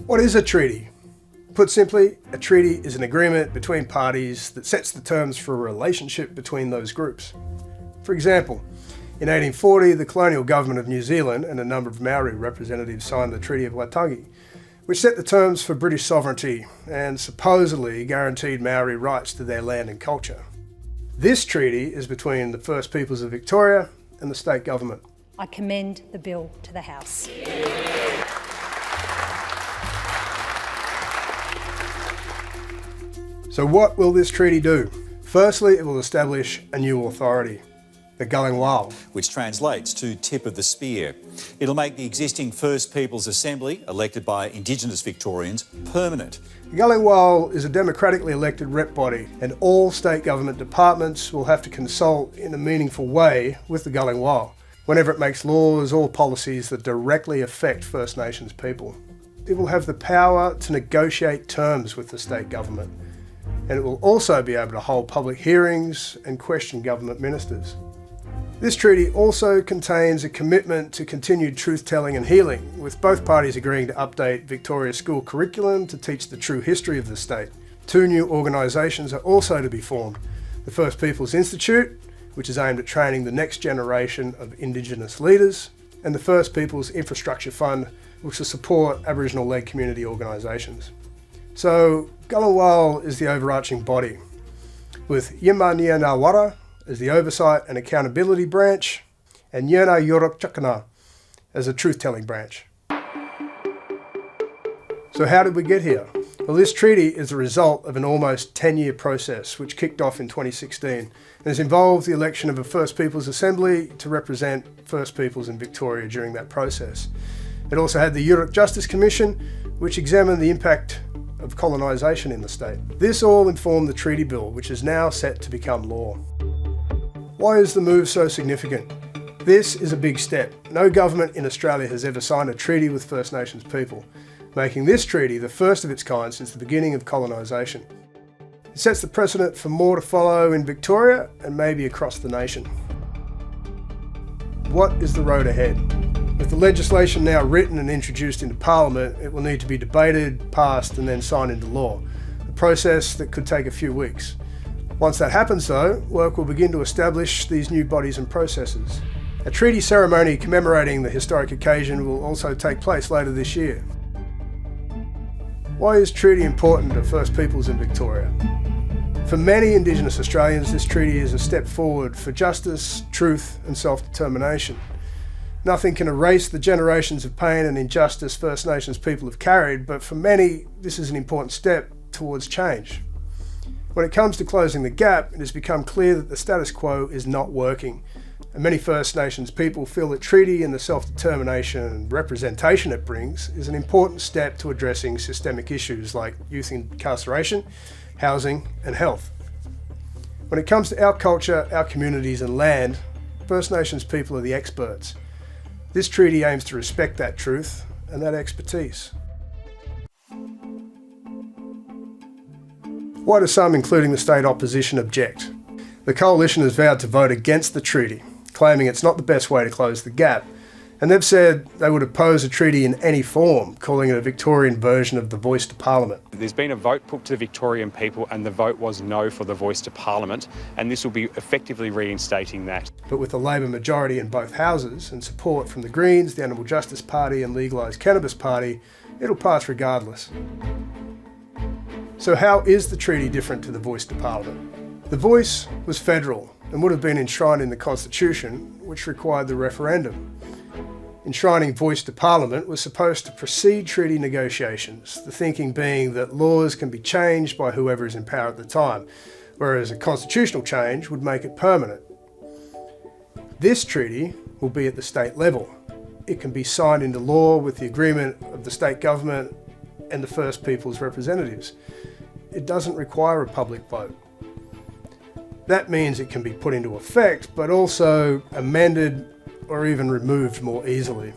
What is a treaty? Put simply, a treaty is an agreement between parties that sets the terms for a relationship between those groups. For example, in 1840, the colonial government of New Zealand and a number of Maori representatives signed the Treaty of Waitangi, which set the terms for British sovereignty and supposedly guaranteed Maori rights to their land and culture. This treaty is between the First Peoples of Victoria and the state government. I commend the bill to the House. So what will this treaty do? Firstly, it will establish a new authority, the Gulling-Wau, which translates to tip of the spear. It'll make the existing First Peoples Assembly, elected by Indigenous Victorians, permanent. The Gulling-Wau is a democratically elected rep body, and all state government departments will have to consult in a meaningful way with the Gulling-Wau whenever it makes laws or policies that directly affect First Nations people. It will have the power to negotiate terms with the state government, and it will also be able to hold public hearings and question government ministers. This treaty also contains a commitment to continued truth-telling and healing, with both parties agreeing to update Victoria's school curriculum to teach the true history of the state. 2 new organisations are also to be formed: the First Peoples Institute, which is aimed at training the next generation of Indigenous leaders, and the First Peoples Infrastructure Fund, which will support Aboriginal-led community organisations. So, Gulling-Wau is the overarching body, with Yimanya Ngāwara as the Oversight and Accountability Branch, and Yerna Yorok as a Truth-Telling Branch. So how did we get here? Well, this treaty is the result of an almost 10-year process which kicked off in 2016 and has involved the election of a First Peoples Assembly to represent First Peoples in Victoria during that process. It also had the Yurok Justice Commission, which examined the impact of colonisation in the state. This all informed the treaty bill, which is now set to become law. Why is the move so significant? This is a big step. No government in Australia has ever signed a treaty with First Nations people, making this treaty the first of its kind since the beginning of colonisation. It sets the precedent for more to follow in Victoria and maybe across the nation. What is the road ahead? With the legislation now written and introduced into Parliament, it will need to be debated, passed and then signed into law, a process that could take a few weeks. Once that happens though, work will begin to establish these new bodies and processes. A treaty ceremony commemorating the historic occasion will also take place later this year. Why is treaty important to First Peoples in Victoria? For many Indigenous Australians, this treaty is a step forward for justice, truth and self-determination. Nothing can erase the generations of pain and injustice First Nations people have carried, but for many, this is an important step towards change. When it comes to closing the gap, it has become clear that the status quo is not working, and many First Nations people feel that treaty and the self-determination and representation it brings is an important step to addressing systemic issues like youth incarceration, housing and health. When it comes to our culture, our communities and land, First Nations people are the experts. This treaty aims to respect that truth and that expertise. Why do some, including the state opposition, object? The coalition has vowed to vote against the treaty, claiming it's not the best way to close the gap, and they've said they would oppose a treaty in any form, calling it a Victorian version of the voice to Parliament. There's been a vote put to the Victorian people and the vote was no for the voice to Parliament, and this will be effectively reinstating that. But with a Labor majority in both houses and support from the Greens, the Animal Justice Party and Legalised Cannabis Party, it'll pass regardless. So how is the treaty different to the voice to Parliament? The voice was federal and would have been enshrined in the Constitution, which required the referendum. Enshrining voice to Parliament was supposed to precede treaty negotiations, the thinking being that laws can be changed by whoever is in power at the time, whereas a constitutional change would make it permanent. This treaty will be at the state level. It can be signed into law with the agreement of the state government and the First Peoples representatives. It doesn't require a public vote. That means it can be put into effect, but also amended or even removed more easily.